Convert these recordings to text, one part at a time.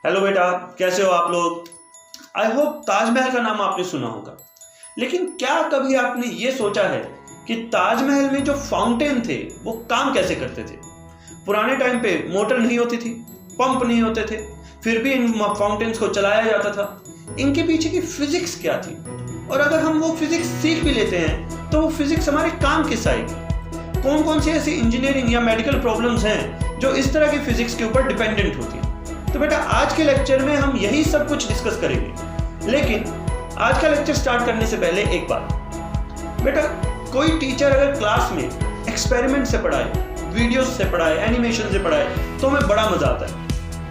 Hello बेटा, कैसे हो आप लोग। आई होप ताजमहल का नाम आपने सुना होगा, लेकिन क्या कभी आपने ये सोचा है कि ताजमहल में जो फाउंटेन थे वो काम कैसे करते थे। पुराने टाइम पे मोटर नहीं होती थी, पंप नहीं होते थे, फिर भी इन फाउंटेन्स को चलाया जाता था। इनके पीछे की फिजिक्स क्या थी, और अगर हम वो फिजिक्स सीख भी लेते हैं तो वो फिजिक्स हमारे काम किस आएगी। कौन कौन सी ऐसी इंजीनियरिंग या मेडिकल प्रॉब्लम्स हैं जो इस तरह की फिजिक्स के ऊपर डिपेंडेंट होती है। तो बेटा आज के लेक्चर में हम यही सब कुछ डिस्कस करेंगे। लेकिन आज का लेक्चर स्टार्ट करने से पहले एक बात, बेटा कोई टीचर अगर क्लास में एक्सपेरिमेंट से पढ़ाए, वीडियोस से पढ़ाए, एनिमेशन से पढ़ाए तो हमें बड़ा मजा आता है।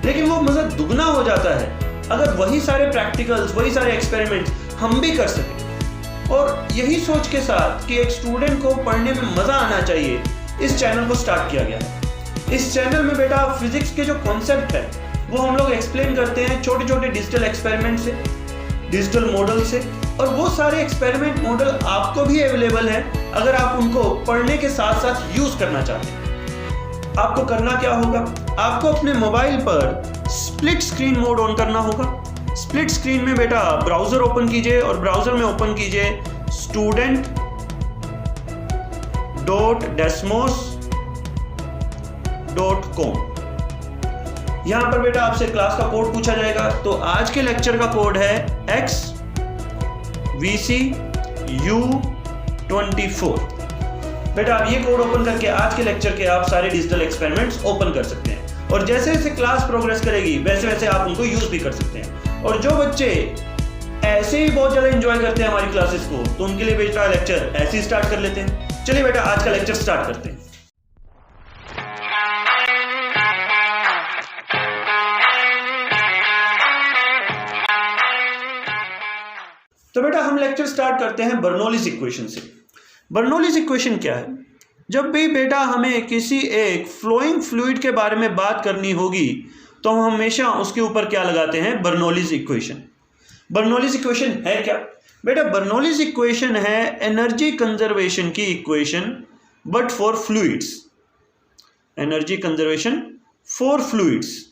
लेकिन वो मजा दुगना हो जाता है अगर वही सारे प्रैक्टिकल्स, वही सारे एक्सपेरिमेंट्स हम भी कर सकें। और यही सोच के साथ कि एक स्टूडेंट को पढ़ने में मजा आना चाहिए, इस चैनल को स्टार्ट किया गया है। इस चैनल में बेटा फिजिक्स के जो कॉन्सेप्ट है वो हम लोग एक्सप्लेन करते हैं छोटे छोटे डिजिटल एक्सपेरिमेंट से, डिजिटल मॉडल से। और वो सारे एक्सपेरिमेंट मॉडल आपको भी अवेलेबल है अगर आप उनको पढ़ने के साथ साथ यूज करना चाहते हैं। आपको करना क्या होगा, आपको अपने मोबाइल पर स्प्लिट स्क्रीन मोड ऑन करना होगा। स्प्लिट स्क्रीन में बेटा ब्राउजर ओपन कीजिए और ब्राउजर में ओपन कीजिए student.desmos.com। यहां पर बेटा आपसे क्लास का कोड पूछा जाएगा, तो आज के लेक्चर का कोड है XVCU24। बेटा आप ये कोड ओपन करके आज के लेक्चर के आप सारे डिजिटल एक्सपेरिमेंट्स ओपन कर सकते हैं, और जैसे जैसे क्लास प्रोग्रेस करेगी वैसे वैसे आप उनको यूज भी कर सकते हैं। और जो बच्चे ऐसे ही बहुत ज्यादा एंजॉय करते हैं हमारी क्लासेस को, तो उनके लिए बेटा लेक्चर ऐसे ही स्टार्ट कर लेते हैं। चलिए बेटा आज का लेक्चर स्टार्ट करते हैं। तो बेटा हम लेक्चर स्टार्ट करते हैं बर्नौलीज इक्वेशन से। बर्नौलीज इक्वेशन क्या है? जब भी बेटा हमें किसी एक फ्लोइंग फ्लूइड के बारे में बात करनी होगी तो हम हमेशा उसके ऊपर क्या लगाते हैं? Bernoulli's equation. बर्नौलीज इक्वेशन है क्या बेटा? बर्नौलीज इक्वेशन है एनर्जी कंजर्वेशन की equation, but for fluids. Energy conservation for fluids.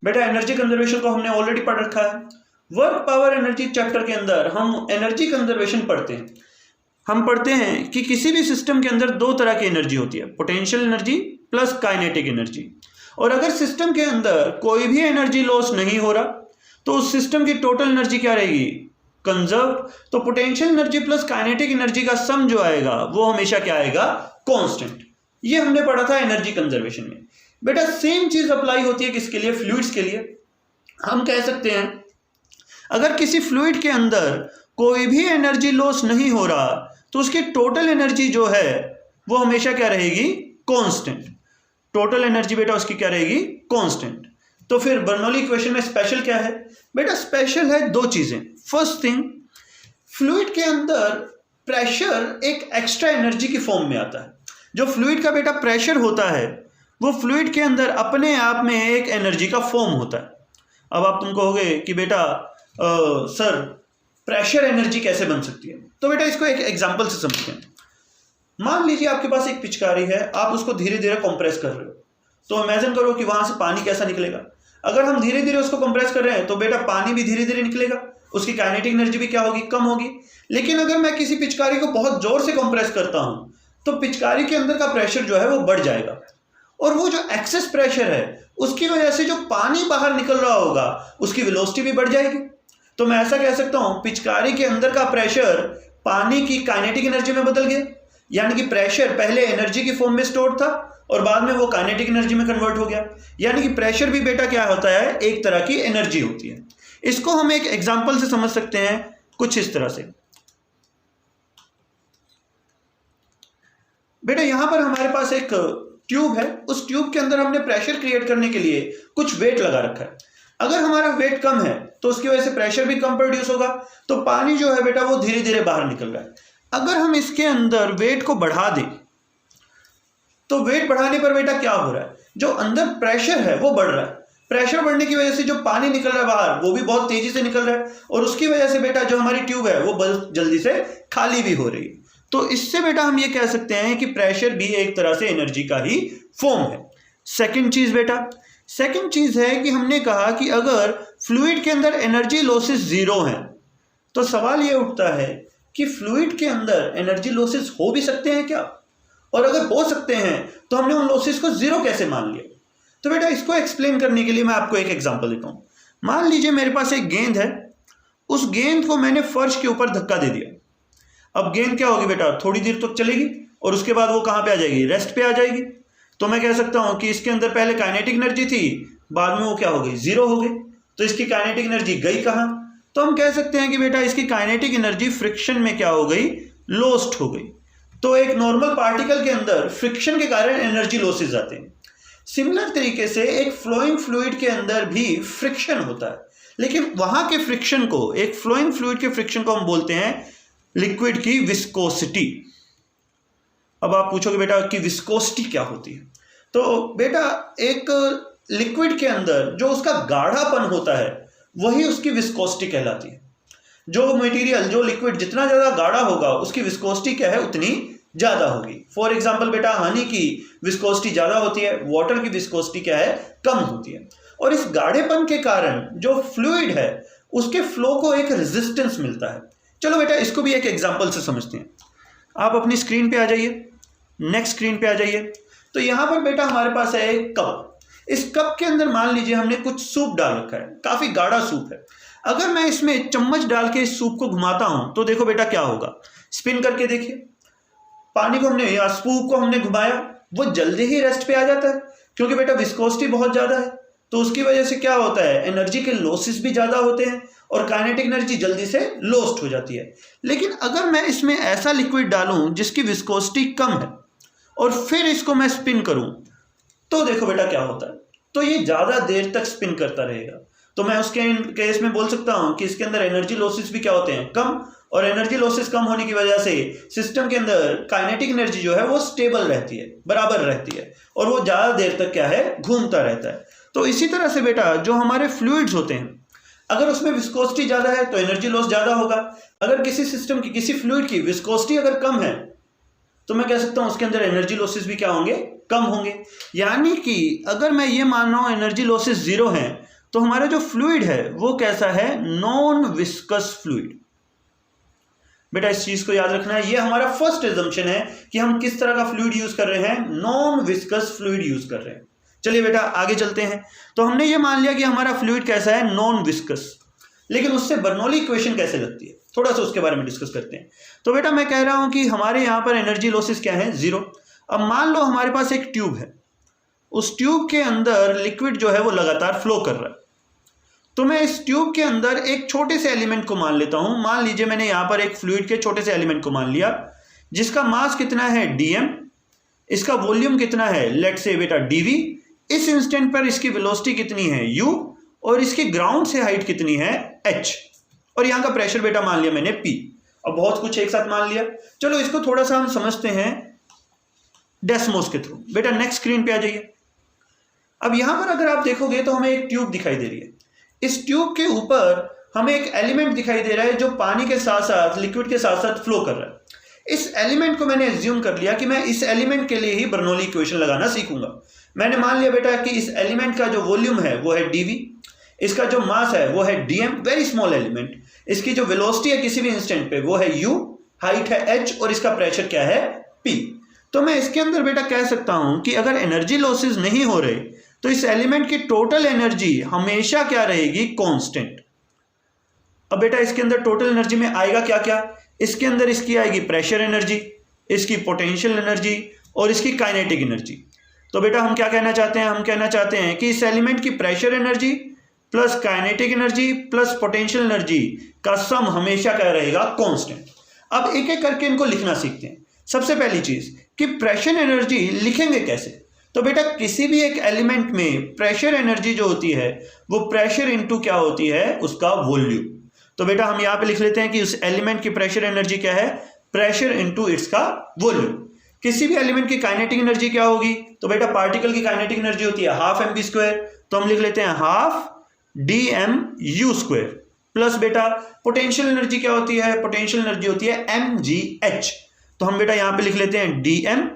बेटा एनर्जी कंजर्वेशन को हमने ऑलरेडी पढ़ रखा है। वर्क पावर एनर्जी चैप्टर के अंदर हम एनर्जी कंजर्वेशन पढ़ते हैं। हम पढ़ते हैं कि किसी भी सिस्टम के अंदर दो तरह की एनर्जी होती है, potential energy plus kinetic energy. और अगर सिस्टम के अंदर कोई भी एनर्जी लॉस नहीं हो रहा तो उस सिस्टम की टोटल एनर्जी क्या रहेगी? कंजर्व। तो potential energy plus kinetic energy का सम जो आएगा वो हमेशा क्या आएगा? कांस्टेंट। ये हमने पढ़ा था एनर्जी कंजर्वेशन में। बेटा सेम चीज अप्लाई होती है किसके लिए? फ्लूइड्स के लिए। हम कह सकते हैं अगर किसी फ्लूइड के अंदर कोई भी एनर्जी लॉस नहीं हो रहा तो उसकी टोटल एनर्जी जो है वो हमेशा क्या रहेगी? कांस्टेंट। टोटल एनर्जी बेटा उसकी क्या रहेगी? कांस्टेंट। तो फिर बर्नौली इक्वेशन में स्पेशल क्या है? बेटा स्पेशल है दो चीजें। फर्स्ट थिंग, फ्लूइड के अंदर प्रेशर एक एक्स्ट्रा एनर्जी की फॉर्म में आता है। जो फ्लूइड का बेटा प्रेशर होता है वो फ्लूइड के अंदर अपने आप में एक एनर्जी का फॉर्म होता है। अब आप तुम कहोगे कि बेटा सर प्रेशर एनर्जी कैसे बन सकती है? तो बेटा इसको एक एग्जांपल से समझते हैं। मान लीजिए आपके पास एक पिचकारी है, आप उसको धीरे धीरे कंप्रेस कर रहे हो, तो इमेजिन करो कि वहां से पानी कैसा निकलेगा। अगर हम धीरे धीरे उसको कंप्रेस कर रहे हैं तो बेटा पानी भी धीरे धीरे निकलेगा, उसकी काइनेटिक एनर्जी भी क्या होगी? कम होगी। लेकिन अगर मैं किसी पिचकारी को बहुत जोर से कंप्रेस करता हूं तो पिचकारी के अंदर का प्रेशर जो है वो बढ़ जाएगा, और वो जो एक्सेस प्रेशर है उसकी वजह से जो पानी बाहर निकल रहा होगा उसकी वेलोसिटी भी बढ़ जाएगी। तो मैं ऐसा कह सकता हूं पिचकारी के अंदर का प्रेशर पानी की काइनेटिक एनर्जी में बदल गया, यानी कि प्रेशर पहले एनर्जी की फॉर्म में स्टोर था और बाद में वो काइनेटिक एनर्जी में कन्वर्ट हो गया। यानी कि प्रेशर भी बेटा क्या होता है? एक तरह की एनर्जी होती है। इसको हम एक एग्जांपल से समझ सकते हैं कुछ इस तरह से। बेटा यहां पर हमारे पास एक ट्यूब है, उस ट्यूब के अंदर हमने प्रेशर क्रिएट करने के लिए कुछ वेट लगा रखा है। अगर हमारा वेट कम है तो उसकी वजह से प्रेशर भी कम प्रोड्यूस होगा, तो पानी जो है बेटा वो धीरे धीरे बाहर निकल रहा है। अगर हम इसके अंदर वेट को बढ़ा दें तो वेट बढ़ाने पर बेटा क्या हो रहा है? जो अंदर प्रेशर है वो बढ़ रहा है। प्रेशर बढ़ने की वजह से जो पानी निकल रहा है बाहर वो भी बहुत तेजी से निकल रहा है, और उसकी वजह से बेटा जो हमारी ट्यूब है वो बहुत जल्दी से खाली भी हो रही है। तो इससे बेटा हम ये कह सकते हैं कि प्रेशर भी एक तरह से एनर्जी का ही फॉर्म है। सेकंड चीज बेटा, सेकंड चीज है कि हमने कहा कि अगर फ्लूइड के अंदर एनर्जी लॉसेस जीरो हैं तो सवाल ये उठता है कि फ्लूइड के अंदर एनर्जी लॉसेस हो भी सकते हैं क्या, और अगर हो सकते हैं तो हमने उन लॉसेस को जीरो कैसे मान लिया। तो बेटा इसको एक्सप्लेन करने के लिए मैं आपको एक एग्जांपल देता हूँ। मान लीजिए मेरे पास एक गेंद है, उस गेंद को मैंने फर्श के ऊपर धक्का दे दिया। अब गेंद क्या होगी बेटा, थोड़ी देर तक चलेगी और उसके बाद वो कहाँ पे आ जाएगी, रेस्ट पे आ जाएगी। तो मैं कह सकता हूँ कि इसके अंदर पहले काइनेटिक एनर्जी थी, बाद में वो क्या हो गई, जीरो हो गई। तो इसकी काइनेटिक एनर्जी गई कहाँ, तो हम कह सकते हैं कि बेटा इसकी काइनेटिक एनर्जी फ्रिक्शन में क्या हो गई, लॉस्ट हो गई। तो एक नॉर्मल पार्टिकल के अंदर फ्रिक्शन के कारण एनर्जी लॉसेज आते हैं। सिमिलर तरीके से एक फ्लोइंग फ्लूइड के अंदर भी फ्रिक्शन होता है, लेकिन वहां के फ्रिक्शन को, एक फ्लोइंग फ्लूइड के फ्रिक्शन को हम बोलते हैं लिक्विड की विस्कोसिटी। अब आप पूछोगे बेटा कि विस्कोसिटी क्या होती है। तो बेटा एक लिक्विड के अंदर जो उसका गाढ़ापन होता है वही उसकी विस्कोसिटी कहलाती है। जो मटेरियल, जो लिक्विड जितना ज़्यादा गाढ़ा होगा उसकी विस्कोसिटी क्या है, उतनी ज़्यादा होगी। फॉर एग्जाम्पल बेटा हनी की विस्कोसिटी ज़्यादा होती है, वाटर की विस्कोसिटी क्या है, कम होती है। और इस गाढ़ेपन के कारण जो फ्लूइड है उसके फ्लो को एक रेजिस्टेंस मिलता है। चलो बेटा इसको भी एक एग्जाम्पल से समझते हैं। आप अपनी स्क्रीन पे आ जाइए, नेक्स्ट स्क्रीन पे आ जाइए। तो यहाँ पर बेटा हमारे पास है एक कप। इस कप के अंदर मान लीजिए हमने कुछ सूप डाल रखा है, काफ़ी गाढ़ा सूप है। अगर मैं इसमें चम्मच डाल के इस सूप को घुमाता हूँ तो देखो बेटा क्या होगा, स्पिन करके देखिए, पानी को हमने या सूप को हमने घुमाया, वो जल्दी ही रेस्ट पे आ जाता है क्योंकि बेटा विस्कोसिटी बहुत ज़्यादा है। तो उसकी वजह से क्या होता है, एनर्जी के लॉसेस भी ज़्यादा होते हैं और काइनेटिक एनर्जी जल्दी से लॉस्ट हो जाती है। लेकिन अगर मैं इसमें ऐसा लिक्विड डालूं जिसकी विस्कोसिटी कम है और फिर इसको मैं स्पिन करूं तो देखो बेटा क्या होता है, तो ये ज़्यादा देर तक स्पिन करता रहेगा। तो मैं उसके केस में बोल सकता हूं कि इसके अंदर एनर्जी लॉसेस भी क्या होते हैं, कम। और एनर्जी लॉसेस कम होने की वजह से सिस्टम के अंदर काइनेटिक एनर्जी जो है वो स्टेबल रहती है, बराबर रहती है, और वो ज़्यादा देर तक क्या है, घूमता रहता है। तो इसी तरह से बेटा जो हमारे फ्लूइड्स होते हैं, अगर उसमें विस्कोसिटी ज़्यादा है तो एनर्जी लॉस ज़्यादा होगा। अगर किसी सिस्टम की, किसी फ्लूइड की विस्कोसिटी अगर कम है तो मैं कह सकता हूँ उसके अंदर एनर्जी लॉसेस भी क्या होंगे, कम होंगे। यानी कि अगर मैं ये मान रहा हूँ एनर्जी लॉसेस जीरो हैं तो हमारा जो फ्लूइड है वो कैसा है, नॉन विस्कस फ्लूइड। बेटा इस चीज को याद रखना है, ये हमारा फर्स्ट एजम्पशन है कि हम किस तरह का फ्लूइड यूज कर रहे हैं, नॉन विस्कस फ्लूइड यूज कर रहे हैं। चलिए बेटा आगे चलते हैं। तो हमने ये मान लिया कि हमारा फ्लूइड कैसा है, नॉन विस्कस। लेकिन उससे बर्नौली इक्वेशन कैसे लगती है, थोड़ा सा उसके बारे में डिस्कस करते हैं। तो बेटा मैं कह रहा हूं कि हमारे यहाँ पर एनर्जी लॉसेस क्या है, जीरो। अब मान लो हमारे पास एक ट्यूब है, उस ट्यूब के अंदर लिक्विड जो है वो लगातार फ्लो कर रहा है। तो मैं इस ट्यूब के अंदर एक छोटे से एलिमेंट को मान लेता हूं। मान लीजिए मैंने यहाँ पर एक फ्लूइड के छोटे से एलिमेंट को मान लिया जिसका मास कितना है, dm, इसका वॉल्यूम कितना है, लेट्स से बेटा dv, इस इंस्टेंट पर इसकी वेलोसिटी कितनी है, u, और इसकी ग्राउंड से हाइट कितनी है, h, और यहाँ का प्रेशर बेटा मान लिया मैंने p। अब बहुत कुछ एक साथ मान लिया, चलो इसको थोड़ा सा हम समझते हैं डेस्मोस के थ्रू। बेटा नेक्स्ट स्क्रीन पे आ जाइए। अब यहाँ पर अगर आप देखोगे तो हमें एक ट्यूब दिखाई दे रही है। इस ट्यूब के ऊपर हमें एक एलिमेंट दिखाई दे रहा है जो पानी के साथ साथ, लिक्विड के साथ साथ फ्लो कर रहा है। इस एलिमेंट को मैंने एज्यूम कर लिया कि मैं इस एलिमेंट के लिए ही बर्नौली इक्वेशन लगाना सीखूंगा। मैंने मान लिया बेटा कि इस एलिमेंट का जो वॉल्यूम है वो है dv, इसका जो मास है वो है dm, वेरी स्मॉल एलिमेंट, इसकी जो वेलोसिटी है किसी भी इंस्टेंट पे वो है u, हाइट है h, और इसका प्रेशर क्या है, p। तो मैं इसके अंदर बेटा कह सकता हूं कि अगर एनर्जी लॉसेस नहीं हो रहे तो इस एलिमेंट की टोटल एनर्जी हमेशा क्या रहेगी, कांस्टेंट। अब बेटा इसके अंदर टोटल एनर्जी में आएगा क्या क्या, इसके अंदर इसकी आएगी प्रेशर एनर्जी, इसकी पोटेंशियल एनर्जी और इसकी काइनेटिक एनर्जी। तो बेटा हम क्या कहना चाहते हैं, हम कहना चाहते हैं कि इस एलिमेंट की pressure energy plus kinetic energy plus potential energy का सम हमेशा क्या रहेगा, कांस्टेंट। अब एक एक करके इनको लिखना सीखते हैं। सबसे पहली चीज कि प्रेशर एनर्जी लिखेंगे कैसे। तो बेटा किसी भी एक एलिमेंट में प्रेशर एनर्जी जो होती है वो प्रेशर इनटू क्या होती है, उसका वॉल्यूम। तो बेटा हम यहाँ पे लिख लेते हैं कि उस एलिमेंट की प्रेशर एनर्जी क्या है, प्रेशर इनटू इट्स का वॉल्यूम। किसी भी एलिमेंट की काइनेटिक एनर्जी क्या होगी, तो बेटा पार्टिकल की काइनेटिक एनर्जी होती है हाफ mv², तो हम लिख लेते हैं हाफ dmu², प्लस बेटा पोटेंशियल एनर्जी क्या होती है, पोटेंशियल एनर्जी होती है mgh, तो हम बेटा यहाँ पे लिख लेते हैं dm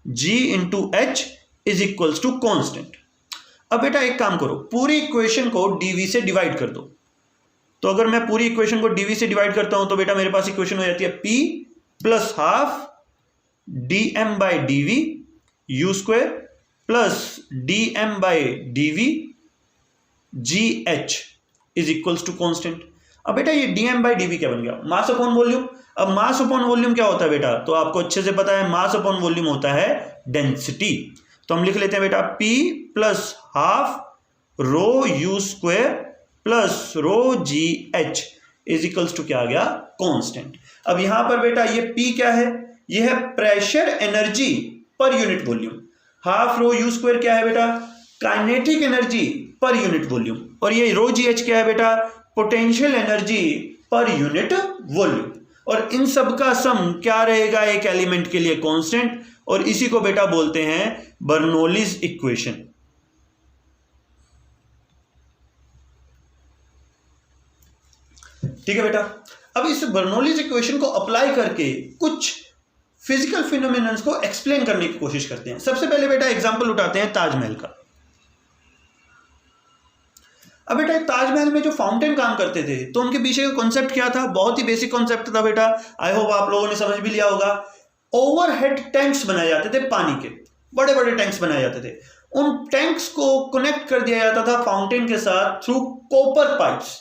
g into h is equals to constant. अब बेटा एक काम करो, पूरी इक्वेशन को dv से डिवाइड कर दो। तो अगर मैं पूरी इक्वेशन को dv से डिवाइड करता हूं तो बेटा मेरे पास इक्वेशन हो जाती है p plus half dm by dv u square plus dm by dv gh is equals to constant. अब बेटा ये dm बाई dv क्या बन गया? Mass upon volume. अब मास अपॉन वॉल्यूम क्या होता है बेटा? तो आपको अच्छे से पता है, मास अपॉन वॉल्यूम होता है डेंसिटी। तो हम लिख लेते हैं बेटा p plus half rho u square plus rho g h is equals to क्या आ गया? कांस्टेंट। अब यहां पर बेटा ये p क्या है? ये है pressure energy per unit volume. Half rho u square क्या है बेटा? Kinetic energy per unit volume. और ये रो जी एच क्या है बेटा? Potential energy per unit volume. और इन सब का सम क्या रहेगा एक एलिमेंट के लिए? कांस्टेंट। और इसी को बेटा बोलते हैं बर्नौलीज इक्वेशन। ठीक है बेटा। अब इस बर्नौलीज इक्वेशन को अप्लाई करके कुछ फिजिकल फिनोमिनन्स को एक्सप्लेन करने की कोशिश करते हैं। सबसे पहले बेटा एग्जांपल उठाते हैं ताजमहल का। अब बेटा ताजमहल में जो फाउंटेन काम करते थे तो उनके पीछे का कॉन्सेप्ट क्या था? बहुत ही बेसिक कॉन्सेप्ट था बेटा, आई होप आप लोगों ने समझ भी लिया होगा। ओवरहेड टैंक्स बनाए जाते थे, पानी के बड़े बड़े टैंक्स बनाए जाते थे। उन टैंक्स को कनेक्ट कर दिया जाता था फाउंटेन के साथ थ्रू कॉपर पाइप्स।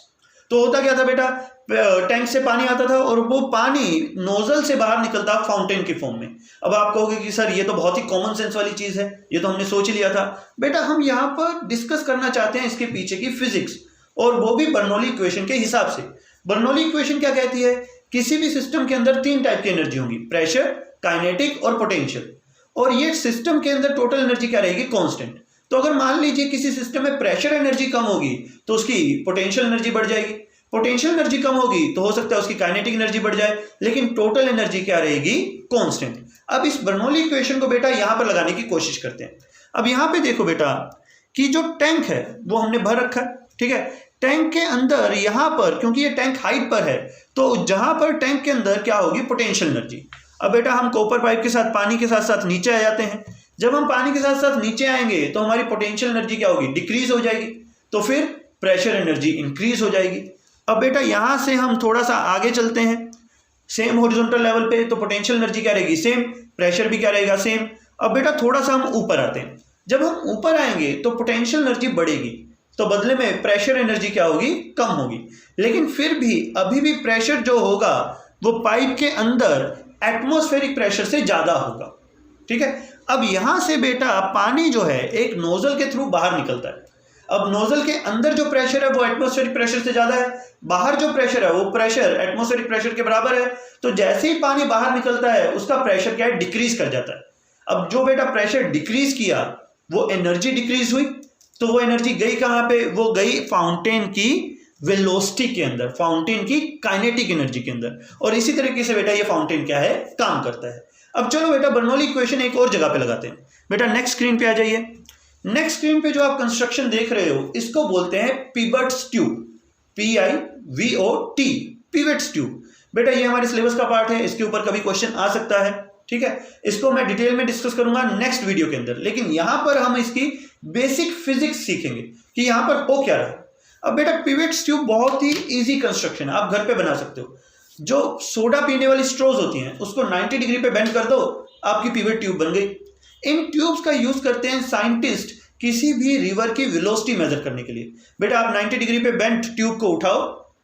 तो होता क्या था बेटा? टैंक से पानी आता था और वो पानी नोजल से बाहर निकलता फाउंटेन के फॉर्म में। अब आप कहोगे कि सर ये तो बहुत ही कॉमन सेंस वाली चीज है, ये तो हमने सोच लिया था। बेटा हम यहां पर डिस्कस करना चाहते हैं इसके पीछे की फिजिक्स, और वो भी बर्नौली इक्वेशन के हिसाब से। बर्नौली इक्वेशन क्या कहती है? किसी भी सिस्टम के अंदर तीन टाइप की एनर्जी होंगी, प्रेशर, काइनेटिक और पोटेंशियल। और ये सिस्टम के अंदर टोटल एनर्जी क्या रहेगी? कांस्टेंट। तो अगर मान लीजिए किसी सिस्टम में प्रेशर एनर्जी कम होगी तो उसकी पोटेंशियल एनर्जी बढ़ जाएगी, पोटेंशियल एनर्जी कम होगी तो हो सकता है उसकी काइनेटिक एनर्जी बढ़ जाए, लेकिन टोटल एनर्जी क्या रहेगी? कांस्टेंट। अब इस बर्नौली इक्वेशन को बेटा यहां पर लगाने की कोशिश करते हैं। अब यहां पे देखो बेटा कि जो टैंक है वो हमने भर रखा है, ठीक है। टैंक के अंदर यहां पर, क्योंकि ये टैंक हाइट पर है, तो जहां पर टैंक के अंदर क्या होगी? Potential energy. अब बेटा हम कॉपर पाइप के साथ पानी के साथ साथ नीचे आ जाते हैं। जब हम पानी के साथ साथ नीचे आएंगे तो हमारी पोटेंशियल एनर्जी क्या होगी? डिक्रीज हो जाएगी। तो फिर प्रेशर एनर्जी इंक्रीज हो जाएगी। अब बेटा यहां से हम थोड़ा सा आगे चलते हैं सेम हॉरिजॉन्टल लेवल पे, तो पोटेंशियल एनर्जी क्या रहेगी? सेम। प्रेशर भी क्या रहेगा? सेम। अब बेटा थोड़ा सा हम ऊपर आते हैं। जब हम ऊपर आएंगे तो पोटेंशियल एनर्जी बढ़ेगी, तो बदले में प्रेशर एनर्जी क्या होगी? कम होगी। लेकिन फिर भी अभी भी प्रेशर जो होगा वो पाइप के अंदर एटमॉस्फेरिक प्रेशर से ज्यादा होगा, ठीक है। अब यहां से बेटा पानी जो है एक नोजल के थ्रू बाहर निकलता है। अब नोजल के अंदर जो प्रेशर है वो एटमॉस्फेरिक प्रेशर से ज्यादा है, बाहर जो प्रेशर है वो प्रेशर एटमॉस्फेरिक प्रेशर के बराबर है। तो जैसे ही पानी बाहर निकलता है उसका प्रेशर क्या है? डिक्रीज कर जाता है। अब जो बेटा प्रेशर डिक्रीज किया वो एनर्जी डिक्रीज हुई, तो वो एनर्जी गई कहां पे? वो गई फाउंटेन की वेलोसिटी के अंदर, फाउंटेन की काइनेटिक एनर्जी के अंदर। और इसी तरीके से बेटा ये फाउंटेन क्या है? काम करता है। अब चलो बेटा बर्नौली इक्वेशन एक और जगह पे लगाते हैं। बेटा नेक्स्ट स्क्रीन पे आ जाइए। नेक्स्ट स्क्रीन पे जो आप कंस्ट्रक्शन देख रहे हो इसको बोलते हैं pivots tube, PIVOT, pivots tube. बेटा ये हमारे सिलेबस का पार्ट है, इसके ऊपर कभी क्वेश्चन आ सकता है, ठीक है। इसको मैं डिटेल में डिस्कस करूंगा नेक्स्ट वीडियो के अंदर, लेकिन यहां पर हम इसकी बेसिक फिजिक्स सीखेंगे कि यहां पर हो क्या रहा है। अब बेटा पिवट्स ट्यूब बहुत ही इजी कंस्ट्रक्शन है, आप घर पे बना सकते हो। जो सोडा पीने वाली स्ट्रोज होती हैं उसको 90 डिग्री पे बेंड कर दो, आपकी पिवट ट्यूब बन गई। इन ट्यूब्स का यूज करते हैं साइंटिस्ट किसी भी रिवर की वेलोसिटी मेजर करने के लिए। बेटा आप 90 डिग्री पे बेंड ट्यूब को उठाओ,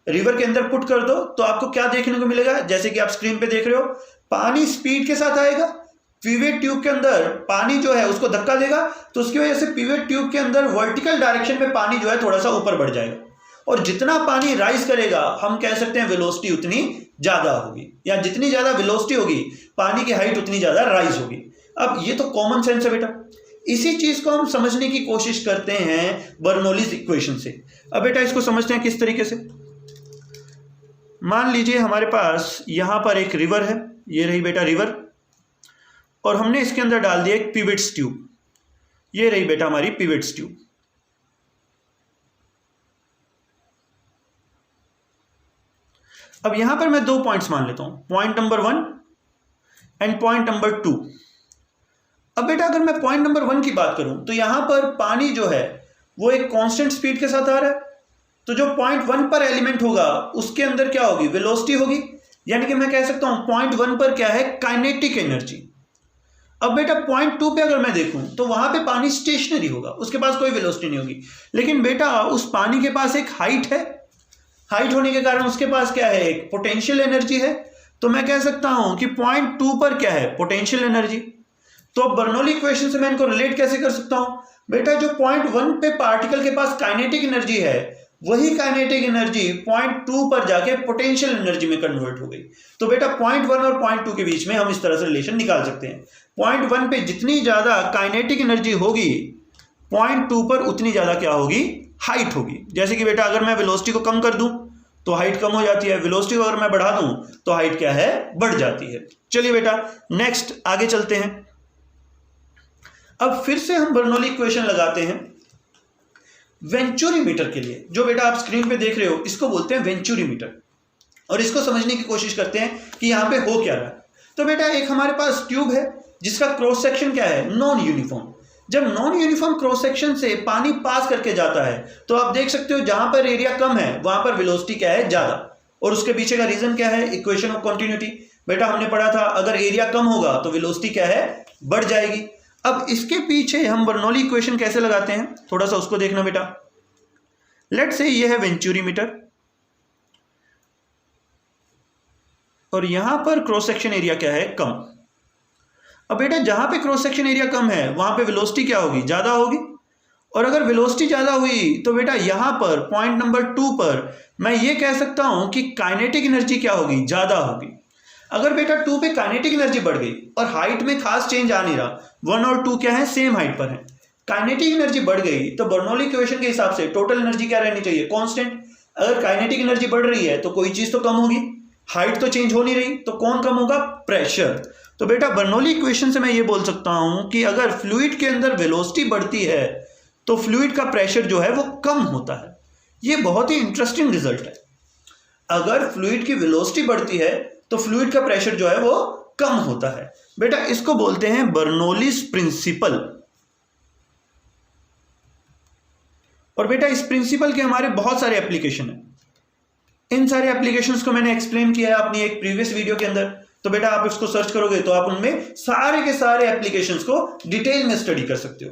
रिवर के अंदर पुट कर दो, तो आपको क्या देखने को मिलेगा? जैसे कि आप स्क्रीन पे देख रहे हो, पानी स्पीड के साथ आएगा, पिवट ट्यूब के अंदर पानी जो है उसको धक्का देगा, तो उसकी वजह से पिवट ट्यूब के अंदर वर्टिकल डायरेक्शन में पानी जो है थोड़ा सा ऊपर बढ़ जाएगा। और जितना पानी राइज करेगा हम कह सकते हैं वेलोसिटी उतनी ज्यादा होगी, या जितनी ज्यादा वेलोसिटी होगी पानी की हाइट उतनी ज्यादा राइज होगी। अब ये तो कॉमन सेंस है बेटा, इसी चीज को हम समझने की कोशिश करते हैं बर्नौलीज इक्वेशन से। अब बेटा इसको समझते हैं किस तरीके से। मान लीजिए हमारे पास यहां पर एक रिवर है, ये रही बेटा रिवर, और हमने इसके अंदर डाल दिया एक पिवट्स ट्यूब। ये रही बेटा हमारी पिवट्स ट्यूब। अब यहां पर मैं 2 पॉइंट्स मान लेता हूं, point number 1 and point number 2। अब बेटा अगर मैं पॉइंट नंबर 1 की बात करूं तो यहां पर पानी जो है वो एक कांस्टेंट स्पीड के साथ आ रहा है, तो जो पॉइंट 1 पर एलिमेंट होगा उसके अंदर क्या होगी, वेलोसिटी होगी। यानी कि मैं कह सकता हूं पॉइंट 1 पर क्या है, काइनेटिक एनर्जी। अब बेटा पॉइंट 2 पे अगर मैं देखूं तो वहां पे पानी स्टेशनरी होगा, उसके पास कोई वेलोसिटी नहीं होगी। लेकिन बेटा उस पानी के पास एक हाइट है, हाइट होने के कारण उसके पास क्या है, एक पोटेंशियल एनर्जी है। तो मैं कह सकता हूं कि पॉइंट 2 पर क्या है, पोटेंशियल एनर्जी। तो बर्नौली इक्वेशन से मैं इनको रिलेट कैसे कर सकता हूं, बेटा जो पॉइंट 1 पे पार्टिकल के पास काइनेटिक एनर्जी है, वही काइनेटिक एनर्जी पॉइंट 2 पर जाके पोटेंशियल एनर्जी में कन्वर्ट हो गई। तो बेटा पॉइंट 1 और पॉइंट 2 के बीच में हम इस तरह से रिलेशन निकाल सकते हैं। पॉइंट 1 पे जितनी ज्यादा काइनेटिक एनर्जी होगी, पॉइंट 2 पर उतनी ज्यादा क्या होगी, हाइट होगी। जैसे कि बेटा अगर मैं वेलोसिटी को कम कर दूं तो हाइट कम हो जाती है, वेलोसिटी को अगर मैं बढ़ा दूं तो हाइट क्या है, बढ़ जाती है। चलिए बेटा नेक्स्ट आगे चलते हैं। अब फिर से हम बर्नौली इक्वेशन लगाते हैं वेंचुरी मीटर के लिए। जो बेटा आप स्क्रीन पे देख रहे हो इसको बोलते हैं वेंचुरी मीटर, और इसको समझने की कोशिश करते हैं कि यहां पे हो क्या रहा है। तो बेटा एक हमारे पास ट्यूब है जिसका क्रॉस सेक्शन क्या है, नॉन यूनिफॉर्म। जब नॉन यूनिफॉर्म क्रॉस सेक्शन से पानी पास करके जाता है तो आप देख सकते हो जहां पर एरिया कम है वहां पर वेलोसिटी क्या है, ज्यादा। और उसके पीछे का रीजन क्या है, इक्वेशन ऑफ कंटिन्यूटी। बेटा हमने पढ़ा था अगर एरिया कम होगा तो वेलोसिटी क्या है, बढ़ जाएगी। अब इसके पीछे हम बर्नौली इक्वेशन कैसे लगाते हैं, थोड़ा सा उसको देखना बेटा। लेट से ये है वेंचुरी मीटर, और यहां पर क्रॉस सेक्शन एरिया क्या है, कम। अब बेटा जहां पे क्रॉस सेक्शन एरिया कम है वहां पे वेलोसिटी क्या होगी, ज्यादा होगी। और अगर वेलोसिटी ज्यादा हुई तो बेटा यहां पर पॉइंट नंबर 2 पर मैं ये कह सकता हूं कि काइनेटिक एनर्जी क्या होगी, ज्यादा होगी। अगर बेटा 2 पे काइनेटिक एनर्जी बढ़ गई और हाइट में खास चेंज आ नहीं रहा, 1 और 2 क्या है, सेम हाइट पर है, काइनेटिक एनर्जी बढ़ गई तो बर्नौली इक्वेशन के हिसाब से टोटल एनर्जी क्या रहनी चाहिए, कांस्टेंट। अगर काइनेटिक एनर्जी बढ़ रही है तो कोई चीज तो कम होगी, हाइट तो चेंज हो नहीं रही, तो कौन कम होगा, प्रेशर। तो बेटा बर्नौली इक्वेशन से मैं ये बोल सकता हूं कि अगर फ्लूइड के अंदर वेलोसिटी बढ़ती है तो फ्लूइड का प्रेशर जो है वो कम होता है। ये बहुत ही इंटरेस्टिंग रिजल्ट है। अगर फ्लूइड की वेलोसिटी बढ़ती है तो फ्लूइड का प्रेशर जो है वो कम होता है। बेटा इसको बोलते हैं बर्नौलीज प्रिंसिपल। और बेटा इस प्रिंसिपल के हमारे बहुत सारे एप्लीकेशन हैं। इन सारे एप्लीकेशंस को मैंने एक्सप्लेन किया है अपनी एक प्रीवियस वीडियो के अंदर, तो बेटा आप इसको सर्च करोगे तो आप उनमें सारे के सारे एप्लीकेशंस को डिटेल में स्टडी कर सकते हो।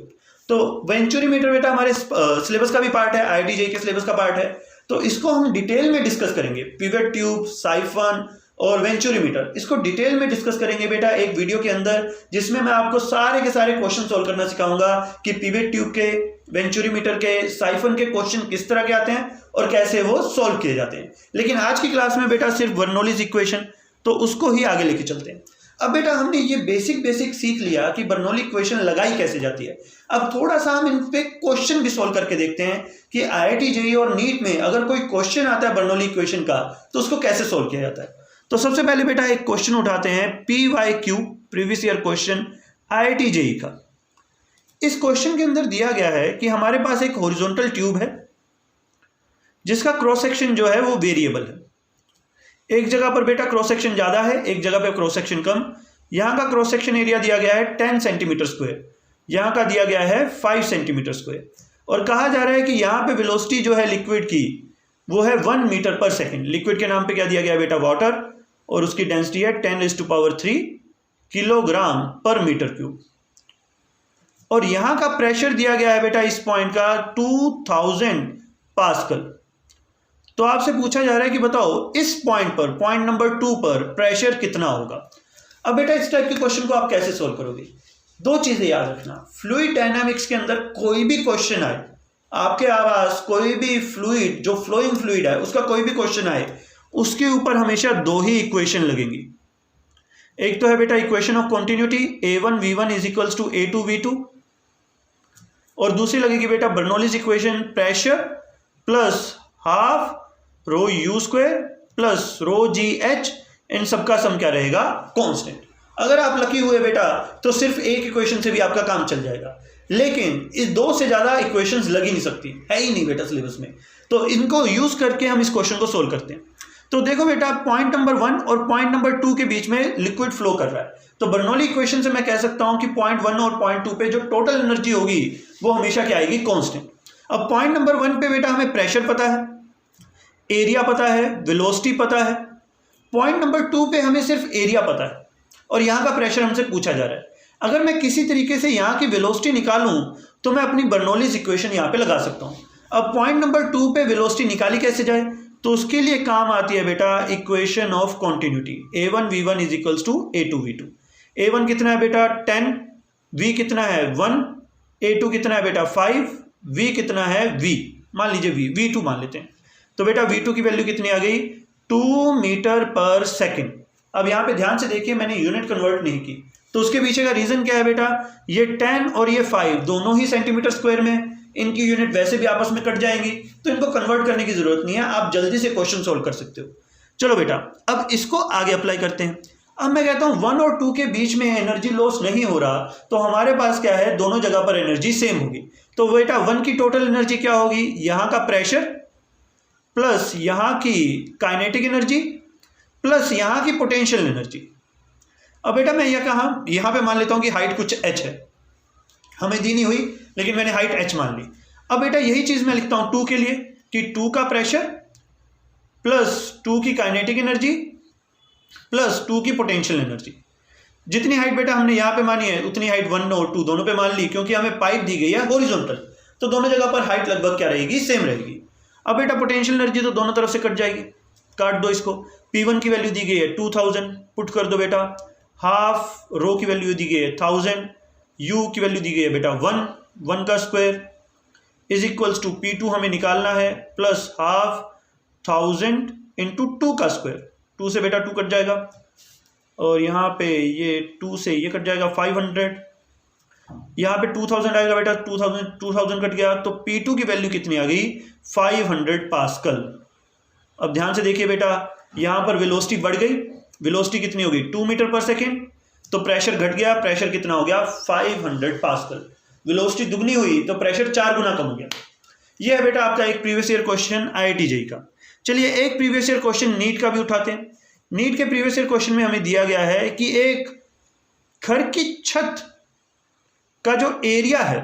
तो वेंचुरी मीटर बेटा हमारे सिलेबस का भी पार्ट है, IIT JEE के सिलेबस का पार्ट है, तो इसको हम डिटेल में डिस्कस करेंगे। पिवेट ट्यूब, साइफन और वेंचुरी मीटर, इसको डिटेल में डिस्कस करेंगे बेटा एक वीडियो के अंदर, जिसमें मैं आपको सारे के सारे क्वेश्चन सॉल्व करना सिखाऊंगा कि पिवेट ट्यूब के, वेंचुरी मीटर के, साइफन के क्वेश्चन किस तरह के आते हैं और कैसे वो सॉल्व किए जाते हैं। लेकिन आज की क्लास में बेटा सिर्फ बर्नौलीज इक्वेशन, तो उसको ही आगे लेके चलते हैं। अब बेटा हमने ये बेसिक सीख लिया कि बर्नौली इक्वेशन लगाई कैसे जाती है। अब थोड़ा सा हम इन पे क्वेश्चन भी सॉल्व करके देखते हैं कि IIT JEE और नीट में अगर कोई क्वेश्चन आता है बर्नौली इक्वेशन का तो उसको कैसे सॉल्व किया जाता है। तो सबसे पहले बेटा एक क्वेश्चन उठाते हैं PYQ, previous year question IIT JEE का। इस क्वेश्चन के अंदर दिया गया है कि हमारे पास एक हॉरिजॉन्टल ट्यूब है जिसका क्रॉस सेक्शन जो है वो वेरिएबल है। एक जगह पर बेटा क्रॉस सेक्शन ज्यादा है, एक जगह पर क्रॉस सेक्शन कम। यहां का क्रॉस सेक्शन एरिया दिया गया है 10 सेंटीमीटर स्क्वायर, यहां का दिया गया है 5 सेंटीमीटर स्क्वायर, और कहा जा रहा है कि यहां पे वेलोसिटी जो है लिक्विड की वो है 1 मीटर पर सेकेंड। लिक्विड के नाम पे क्या दिया गया है बेटा, वाटर, और उसकी डेंसिटी है 10⁻³ किलोग्राम पर मीटर क्यूब। और यहां का प्रेशर दिया गया है बेटा इस पॉइंट का 2000 पास्कल। तो आपसे पूछा जा रहा है कि बताओ इस पॉइंट पर, पॉइंट नंबर 2 पर प्रेशर कितना होगा। अब बेटा इस टाइप के क्वेश्चन को आप कैसे सोल्व करोगे, दो चीजें याद रखना। फ्लूइड डायनामिक्स के अंदर कोई भी क्वेश्चन आए, आपके आवाज कोई भी फ्लूइड, जो फ्लोइंग फ्लूइड है उसका कोई भी क्वेश्चन आए, उसके ऊपर हमेशा दो ही इक्वेशन लगेंगी। एक तो है बेटा equation of continuity A1V1 = A2V2, और दूसरी लगेगी बेटा Bernoulli's equation, pressure plus half ρU² plus ρGH, इन सबका सम क्या रहेगा, कांस्टेंट। अगर आप लकी हुए बेटा तो सिर्फ एक इक्वेशन से भी आपका काम चल जाएगा, लेकिन इस 2 से ज्यादा इक्वेशंस लग ही नहीं सकती, है ही नहीं बेटा सिलेबस में। तो इनको यूज करके हम इस क्वेश्चन को सोल्व करते हैं। तो देखो बेटा पॉइंट नंबर 1 और पॉइंट नंबर 2 के बीच में लिक्विड फ्लो कर रहा है, तो बर्नौली इक्वेशन से मैं कह सकता हूं कि पॉइंट 1 और पॉइंट 2 पे जो टोटल एनर्जी होगी वो हमेशा क्या आएगी, कांस्टेंट। अब पॉइंट नंबर 1 पे बेटा हमें प्रेशर पता है, एरिया पता है, वेलोसिटी पता है। पॉइंट नंबर 2 पे हमें सिर्फ एरिया पता है और यहाँ का प्रेशर हमसे पूछा जा रहा है। अगर मैं किसी तरीके से यहाँ की वेलोसिटी निकालूं तो मैं अपनी बर्नौलीज इक्वेशन यहाँ पे लगा सकता हूँ। अब पॉइंट नंबर 2 पे वेलोसिटी निकाली कैसे जाए, तो उसके लिए काम आती है बेटा equation of continuity. a1 v1 is equals to a2 v2। a1 कितना है बेटा 10, v कितना है 1, a2 कितना है बेटा 5, v कितना है v, मान लीजिए v2 मान लेते हैं। तो बेटा v2 की वैल्यू कितनी आ गई 2 मीटर पर सेकेंड। अब यहाँ पे ध्यान से देखिए मैंने यूनिट कन्वर्ट नहीं की, तो उसके पीछे का रीजन क्या है बेटा, ये 10 और ये 5 दोनों ही सेंटीमीटर स्क्वायर में, इनकी यूनिट वैसे भी आपस में कट जाएंगी तो इनको कन्वर्ट करने की जरूरत नहीं है, आप जल्दी से क्वेश्चन सोल्व कर सकते हो। चलो बेटा अब इसको आगे अप्लाई करते हैं। अब मैं कहता हूं 1 और 2 के बीच में एनर्जी लॉस नहीं हो रहा, तो हमारे पास क्या है, दोनों जगह पर एनर्जी सेम होगी। तो बेटा 1 की टोटल एनर्जी क्या होगी, यहां का प्रेशर प्लस यहां की काइनेटिक एनर्जी प्लस यहां की पोटेंशियल एनर्जी। अब बेटा मैं यह कहा, यहां पे मान लेता हूं कि हाइट कुछ h है, हमें दी नहीं हुई लेकिन मैंने हाइट h मान ली। अब बेटा यही चीज मैं लिखता हूं 2 के लिए कि 2 का प्रेशर प्लस 2 की काइनेटिक एनर्जी प्लस 2 की पोटेंशियल एनर्जी। जितनी हाइट बेटा हमने यहां पे मानी है उतनी हाइट 1 और 2 दोनों पे मान ली, क्योंकि हमें पाइप दी गई है हॉरिजॉन्टल, तो दोनों जगह पर हाइट लगभग क्या रहेगी, सेम रहेगी। अब बेटा पोटेंशियल एनर्जी तो दोनों तरफ से कट जाएगी, काट दो इसको। P1 की वैल्यू दी गई है 2000, पुट कर दो बेटा, हाफ रो की वैल्यू दी गई है 1000, U की वैल्यू दी गई है बेटा 1 का square is equals to P2 हमें निकालना है प्लस हाफ 1000 इंटू 2 का स्क्वायर। 2 से बेटा 2 कट जाएगा और यहाँ पे ये 2 से ये कट जाएगा 500, यहाँ पे 2000 आएगा बेटा, 2000 कट गया, तो P2 की वैल्यू कितनी आ गई 500 पास्कल। अब ध्यान से देखिए बेटा यहाँ पर वेलोसिटी बढ़ गई, वेलोसिटी कितनी होगी 2 मीटर पर सेकेंड, तो प्रेशर घट गया, प्रेशर कितना हो गया 500 पास्कल। वेलोसिटी दुगनी हुई तो प्रेशर 4 गुना कम हो गया। यह है बेटा आपका एक previous year question IIT JEE का। चलिए एक प्रीवियस ईयर क्वेश्चन नीट का भी उठाते हैं। नीट के प्रीवियस ईयर क्वेश्चन में हमें दिया गया है कि एक घर की छत का जो एरिया है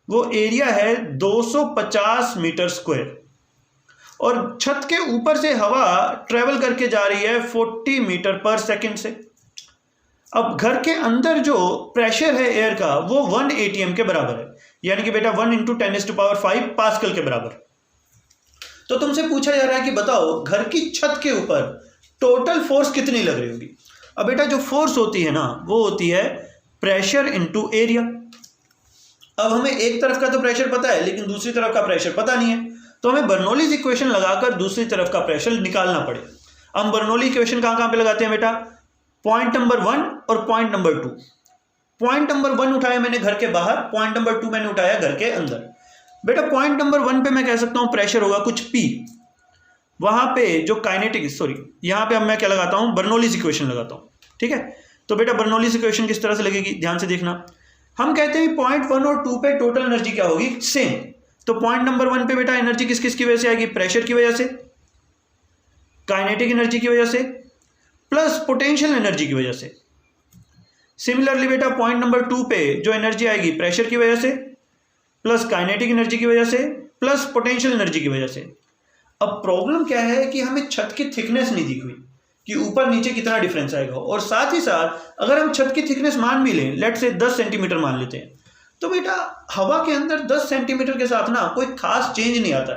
वो एरिया है 250 मीटर स्क्वायर और छत के ऊपर से हवा ट्रेवल करके जा रही है 40 मीटर पर सेकेंड से। अब घर के अंदर जो प्रेशर है एयर का वो 1 atm के बराबर है, यानी कि बेटा 1 × 10⁵ पास्कल के बराबर। तो तुमसे पूछा जा रहा है कि बताओ घर की छत के ऊपर टोटल फोर्स कितनी लग रही होगी। अब बेटा जो फोर्स होती है ना वो होती है प्रेशर इनटू एरिया। अब हमें एक तरफ का तो प्रेशर पता है लेकिन दूसरी तरफ का प्रेशर पता नहीं है, तो हमें बर्नौलीज इक्वेशन लगाकर दूसरी तरफ का प्रेशर निकालना पड़े। हम बर्नौली इक्वेशन कहाँ पे लगाते हैं बेटा, पॉइंट नंबर 1 और पॉइंट नंबर 2। पॉइंट नंबर 1 उठाया मैंने घर के बाहर, पॉइंट नंबर 2 मैंने उठाया घर के अंदर। बेटा पॉइंट नंबर 1 पे मैं कह सकता हूं प्रेशर होगा कुछ P, वहां पे जो काइनेटिक यहां पे अब मैं क्या लगाता हूं, बर्नौलीज इक्वेशन लगाता हूं, ठीक है। तो बेटा बर्नौलीज इक्वेशन किस तरह से लगेगी, ध्यान से देखना। हम कहते हैं पॉइंट 1 और 2 पे टोटल एनर्जी क्या होगी, सेम। तो पॉइंट नंबर 1 पे बेटा एनर्जी किस किस की वजह से आएगी, प्रेशर की वजह से, काइनेटिक एनर्जी की वजह से, प्लस पोटेंशियल एनर्जी की वजह से। सिमिलरली बेटा पॉइंट नंबर 2 पे जो एनर्जी आएगी प्रेशर की वजह से, प्लस काइनेटिक एनर्जी की वजह से, प्लस पोटेंशियल एनर्जी की वजह से। अब प्रॉब्लम क्या है कि हमें छत की थिकनेस नहीं दी हुई कि ऊपर नीचे कितना डिफरेंस आएगा, और साथ ही साथ अगर हम छत की थिकनेस मान भी लें, लेट से 10 सेंटीमीटर मान लेते हैं, तो बेटा हवा के अंदर 10 सेंटीमीटर के साथ ना कोई खास चेंज नहीं आता।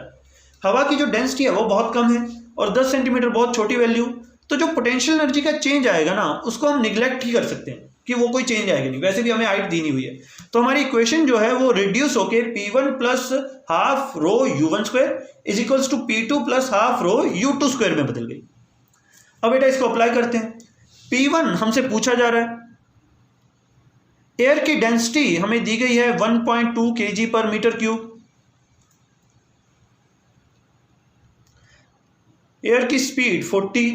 हवा की जो डेंसिटी है वो बहुत कम है और 10 सेंटीमीटर बहुत छोटी वैल्यू, तो जो पोटेंशियल एनर्जी का चेंज आएगा ना उसको हम निगलेक्ट ही कर सकते हैं कि वो कोई चेंज आएगा नहीं, वैसे भी हमें हाइट दी नहीं हुई है। तो हमारी इक्वेशन जो है वो रिड्यूस होके P1 plus half rho U1 square is equals to P2 plus half rho U2 square में बदल गई। अब बेटा इसको अप्लाई करते हैं। P1 हमसे पूछा जा रहा है, एयर की डेंसिटी हमें दी गई है 1.2 kg पर मीटर क्यूब, एयर की स्पीड 40,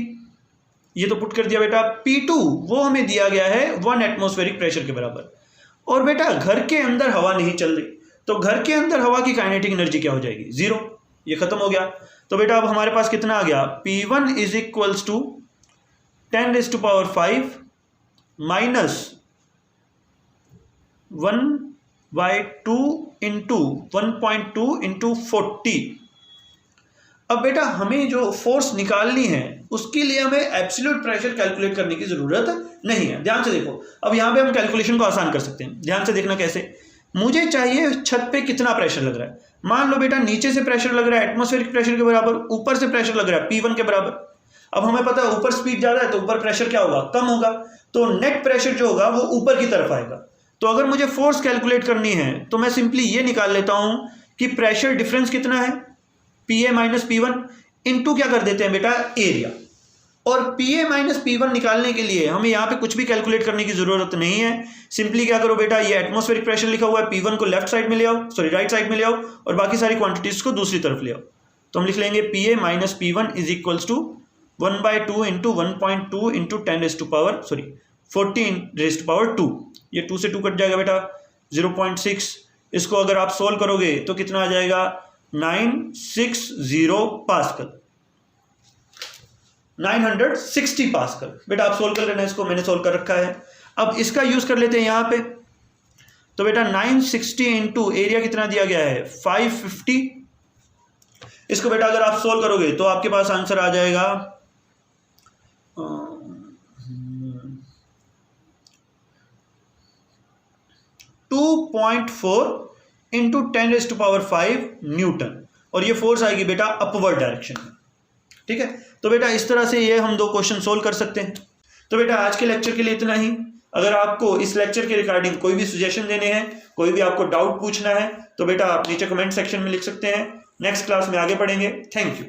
ये तो पुट कर दिया बेटा। P2 वो हमें दिया गया है 1 एटमॉस्फेरिक प्रेशर के बराबर, और बेटा घर के अंदर हवा नहीं चल रही, तो घर के अंदर हवा की काइनेटिक एनर्जी क्या हो जाएगी, 0, ये खत्म हो गया। तो बेटा अब हमारे पास कितना आ गया, P1 is equals to 10⁵ minus 1 by 2 into 1.2 into 40। अब बेटा हमें जो फोर्स निकालनी है उसके लिए हमें एब्सोल्यूट प्रेशर कैलकुलेट करने की जरूरत नहीं है। ध्यान से देखो, अब यहां पे हम कैलकुलेशन को आसान कर सकते हैं। ध्यान से देखना कैसे। मुझे चाहिए छत पे कितना प्रेशर लग रहा है। मान लो बेटा नीचे से प्रेशर लग रहा है एटमॉस्फेरिक प्रेशर के बराबर, ऊपर से प्रेशर लग रहा है P1 के बराबर। अब हमें पता है ऊपर स्पीड ज्यादा है तो ऊपर प्रेशर क्या होगा, कम होगा, तो नेट प्रेशर जो होगा वो ऊपर की तरफ आएगा। तो अगर मुझे फोर्स कैलकुलेट करनी है तो मैं सिंपली ये निकाल लेता हूं कि प्रेशर डिफरेंस कितना है, PA माइनस P1 इंटू क्या कर देते हैं बेटा, एरिया। और PA माइनस P1 निकालने के लिए हमें यहाँ पे कुछ भी कैलकुलेट करने की जरूरत नहीं है। सिंपली क्या करो बेटा, ये एटमॉस्फेरिक प्रेशर लिखा हुआ है, P1 को लेफ्ट साइड में ले आओ, सॉरी राइट साइड में ले आओ, और बाकी सारी क्वांटिटीज को दूसरी तरफ ले आओ। तो हम लिख लेंगे PA minus P1 is equals to 1/2 into 1.2 into 10⁻40 ये 2 से 2 कट जाएगा बेटा, 0.6। इसको अगर आप सोल्व करोगे तो कितना आ जाएगा, 960 पास्कल, 960 पास्कल। बेटा आप सोल्व कर लेना, इसको मैंने सोल्व कर रखा है। अब इसका यूज कर लेते हैं यहां पे। तो बेटा 960 इंटू एरिया कितना दिया गया है, 550। इसको बेटा अगर आप सोल्व करोगे तो आपके पास आंसर आ जाएगा 2.4 इंटू 10⁻5 न्यूटन, और ये फोर्स आएगी बेटा अपवर्ड डायरेक्शन में। ठीक है, तो बेटा इस तरह से ये हम 2 क्वेश्चन सोल्व कर सकते हैं। तो बेटा आज के लेक्चर के लिए इतना ही। अगर आपको इस लेक्चर के रिगार्डिंग कोई भी सजेशन देने हैं, कोई भी आपको डाउट पूछना है, तो बेटा आप नीचे कमेंट सेक्शन में लिख सकते हैं। नेक्स्ट क्लास में आगे बढ़ेंगे। Thank you.